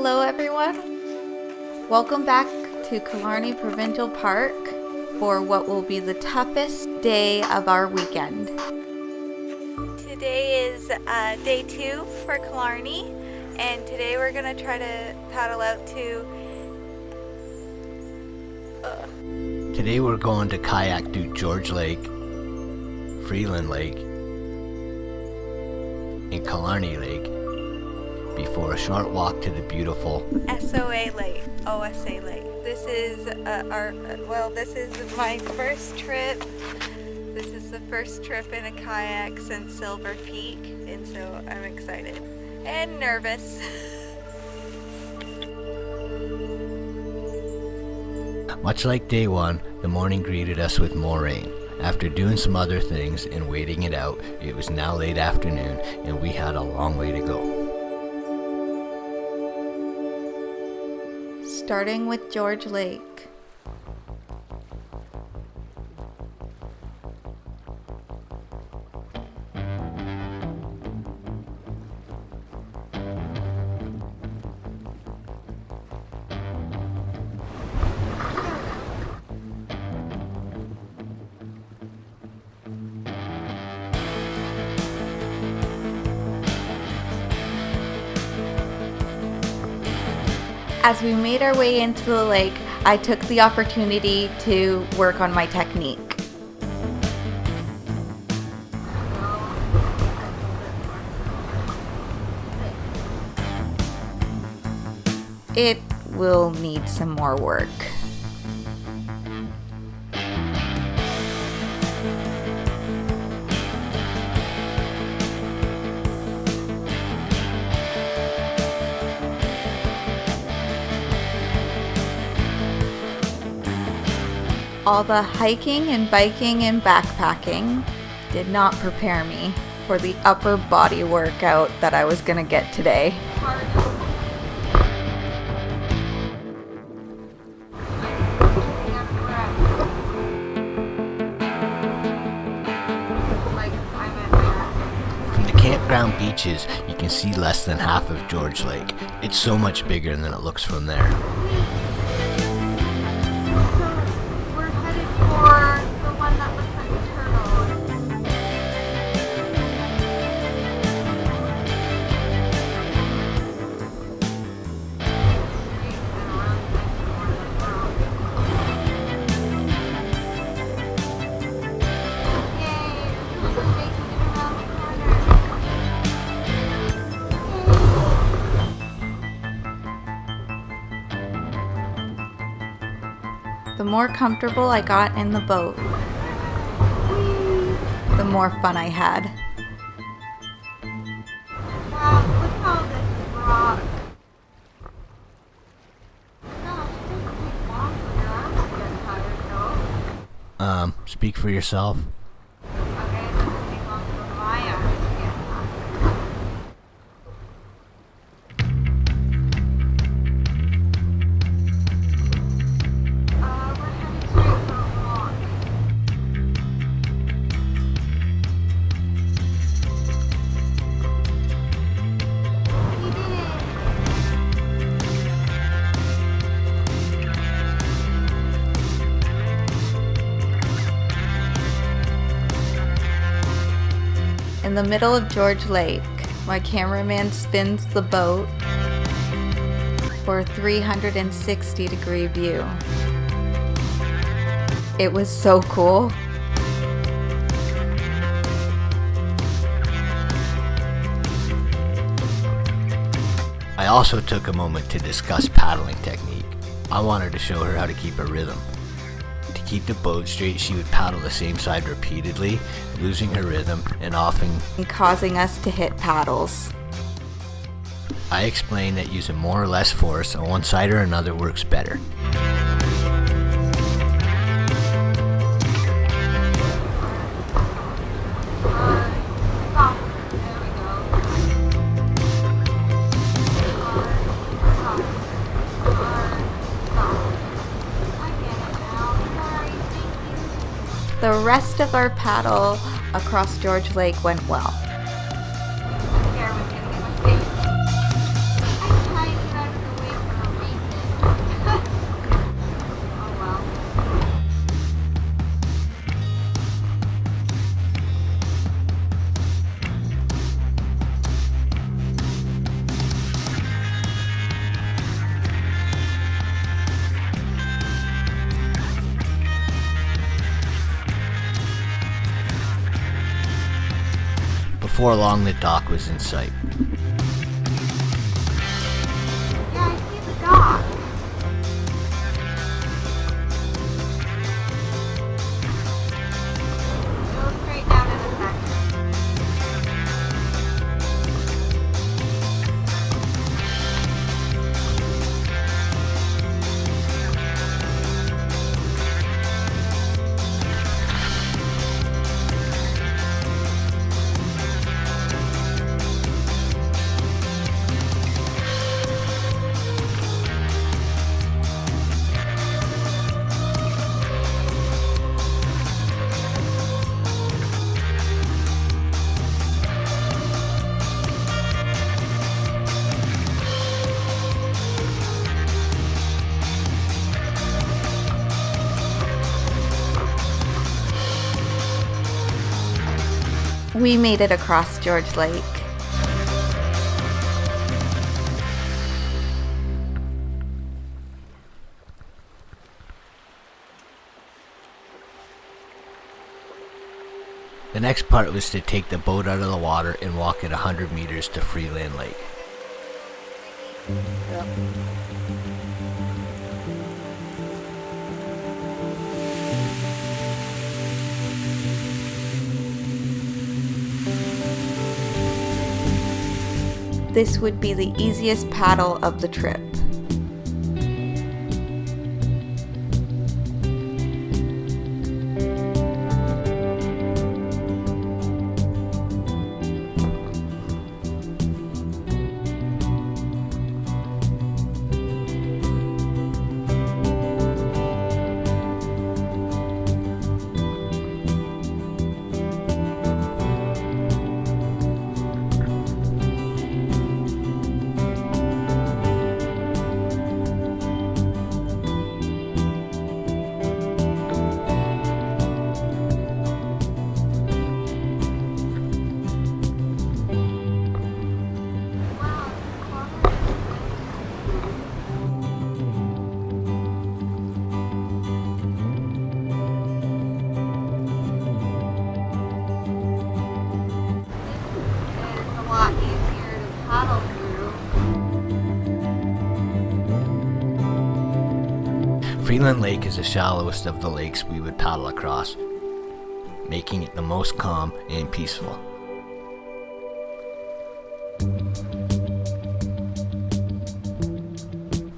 Hello everyone, welcome back to Killarney Provincial Park for what will be the toughest day of our weekend. Today is day 2 for Killarney, and today we're going to try to paddle out to... Today we're going to kayak to George Lake, Freeland Lake, and Killarney Lake before a short walk to the beautiful O.S.A. Lake. O.S.A. Lake. This is this is my first trip. This is the first trip in a kayak since Silver Peak, and so I'm excited and nervous. Much like day 1, the morning greeted us with more rain. After doing some other things and waiting it out, it was now late afternoon and we had a long way to go. Starting with George Lake. As we made our way into the lake, I took the opportunity to work on my technique. It will need some more work. All the hiking and biking and backpacking did not prepare me for the upper body workout that I was gonna get today. From the campground beaches, you can see less than half of George Lake. It's so much bigger than it looks from there. The more comfortable I got in the boat, the more fun I had. Wow, look how this rock. Speak for yourself. In the middle of George Lake, my cameraman spins the boat for a 360-degree view. It was so cool. I also took a moment to discuss paddling technique. I wanted to show her how to keep a rhythm. To keep the boat straight, she would paddle the same side repeatedly, losing her rhythm and often Causing us to hit paddles. I explained that using more or less force on one side or another works better. The rest of our paddle across George Lake went well. Here, we can do a Before long, the dock was in sight. Yeah, I see the dock. Go straight down in a second. We made it across George Lake. The next part was to take the boat out of the water and walk it 100 meters to Freeland Lake. This would be the easiest paddle of the trip. Freeland Lake is the shallowest of the lakes we would paddle across, making it the most calm and peaceful.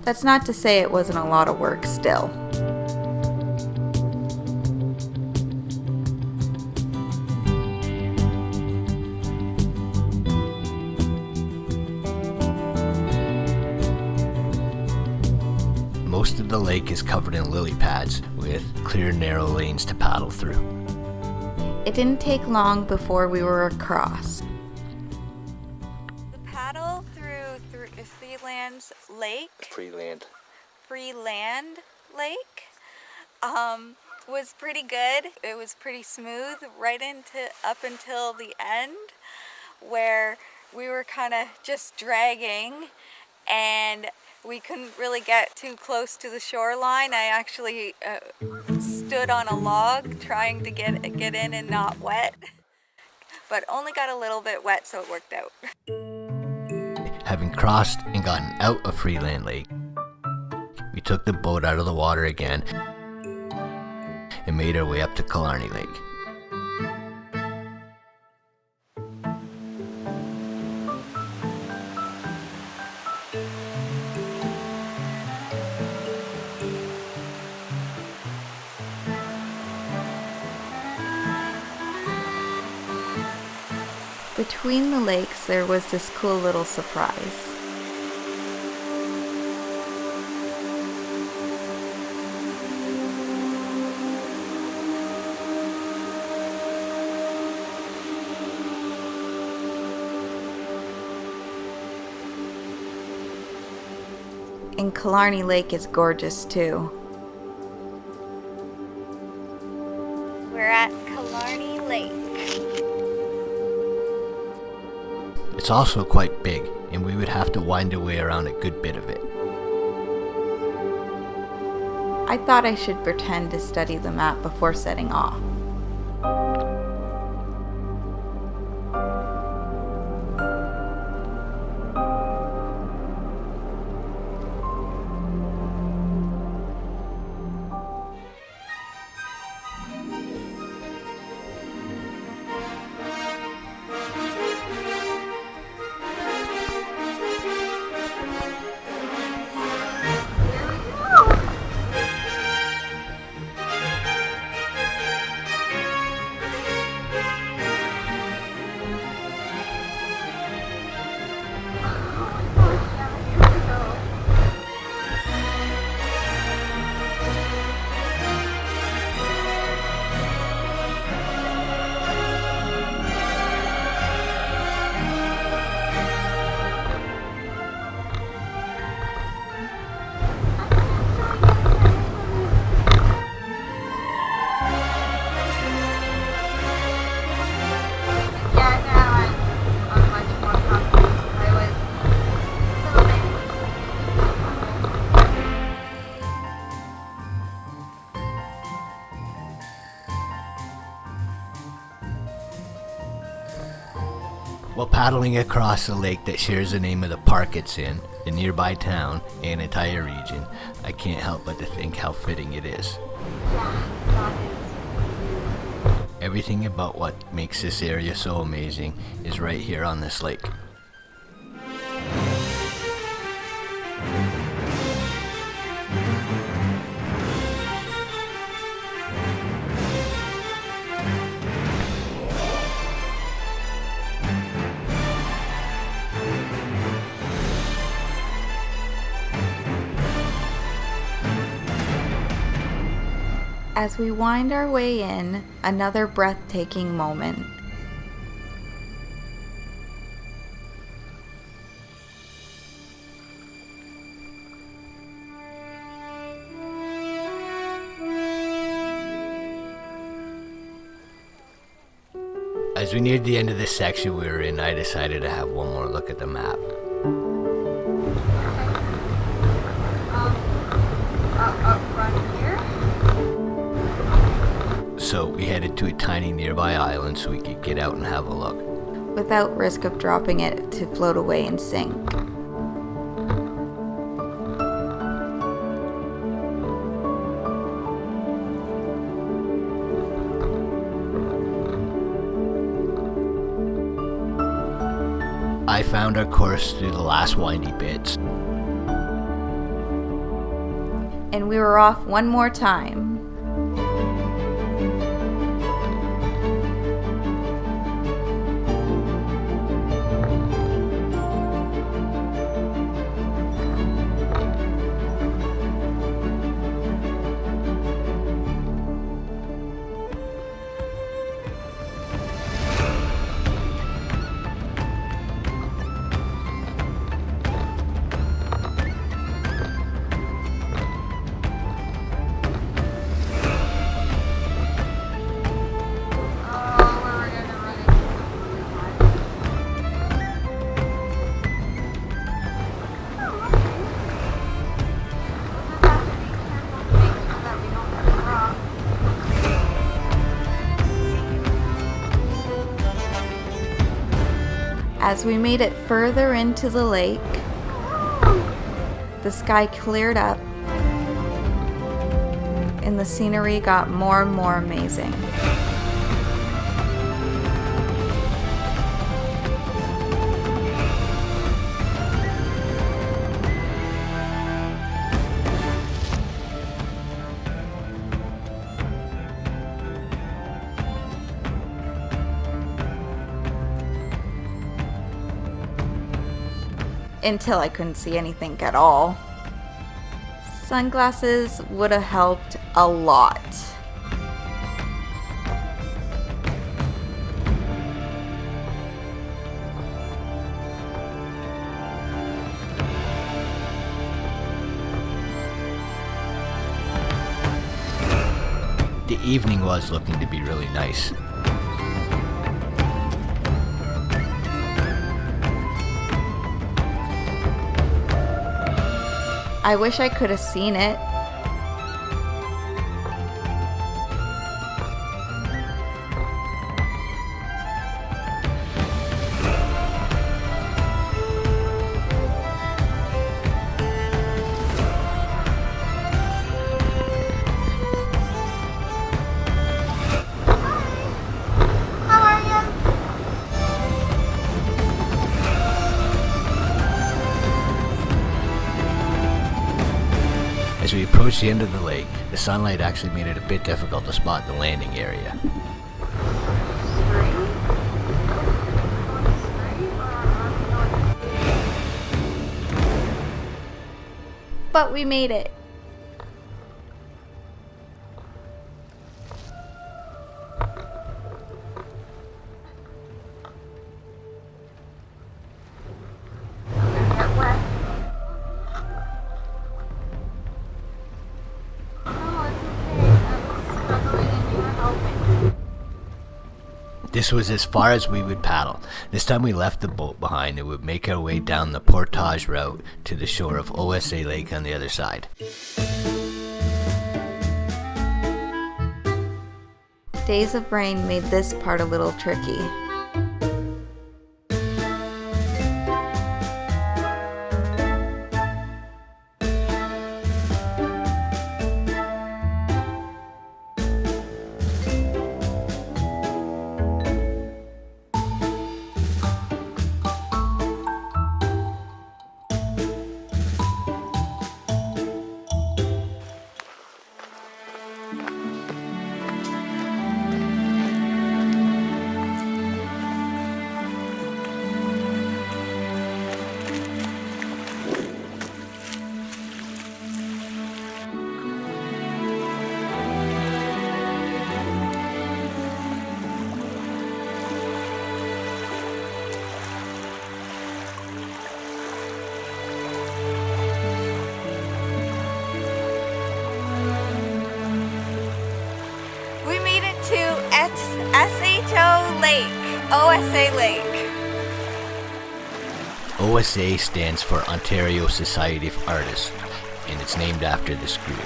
That's not to say it wasn't a lot of work still. Most of the lake is covered in lily pads with clear, narrow lanes to paddle through. It didn't take long before we were across. The paddle through Freeland Lake. Freeland Lake was pretty good. It was pretty smooth up until the end, where we were kind of just dragging and we couldn't really get too close to the shoreline. I actually stood on a log trying to get in and not wet, but only got a little bit wet, so it worked out. Having crossed and gotten out of Freeland Lake, we took the boat out of the water again and made our way up to Killarney Lake. Between the lakes, there was this cool little surprise. And Killarney Lake is gorgeous too. We're at Killarney Lake. It's also quite big, and we would have to wind our way around a good bit of it. I thought I should pretend to study the map before setting off. While paddling across the lake that shares the name of the park it's in, the nearby town, and entire region, I can't help but to think how fitting it is. Everything about what makes this area so amazing is right here on this lake. As we wind our way in, another breathtaking moment. As we neared the end of this section we were in, I decided to have one more look at the map. So we headed to a tiny nearby island so we could get out and have a look. Without risk of dropping it to float away and sink. I found our course through the last windy bits. And we were off one more time. As we made it further into the lake, the sky cleared up and the scenery got more and more amazing. Until I couldn't see anything at all. Sunglasses would have helped a lot. The evening was looking to be really nice. I wish I could have seen it. As we approached the end of the lake, the sunlight actually made it a bit difficult to spot the landing area. But we made it. This was as far as we would paddle. This time we left the boat behind and would make our way down the portage route to the shore of O.S.A. Lake on the other side. Days of rain made this part a little tricky. O.S.A. Lake. O.S.A. stands for Ontario Society of Artists, and it's named after this group.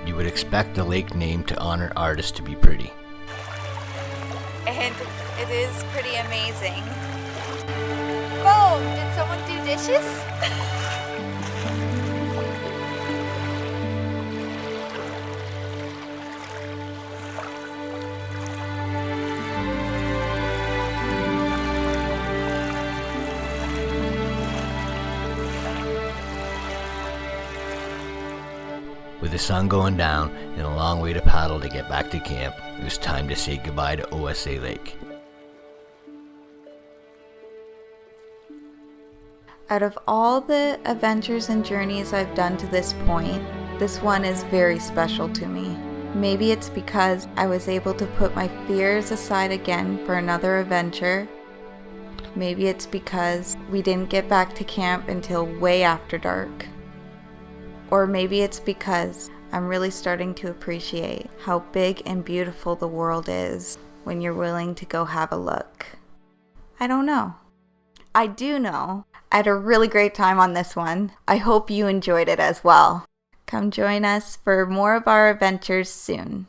You would expect the lake name to honor artists to be pretty. And it is pretty amazing. Whoa, did someone do dishes? With the sun going down and a long way to paddle to get back to camp, it was time to say goodbye to O.S.A. Lake. Out of all the adventures and journeys I've done to this point, this one is very special to me. Maybe it's because I was able to put my fears aside again for another adventure. Maybe it's because we didn't get back to camp until way after dark. Or maybe it's because I'm really starting to appreciate how big and beautiful the world is when you're willing to go have a look. I don't know. I do know I had a really great time on this one. I hope you enjoyed it as well. Come join us for more of our adventures soon.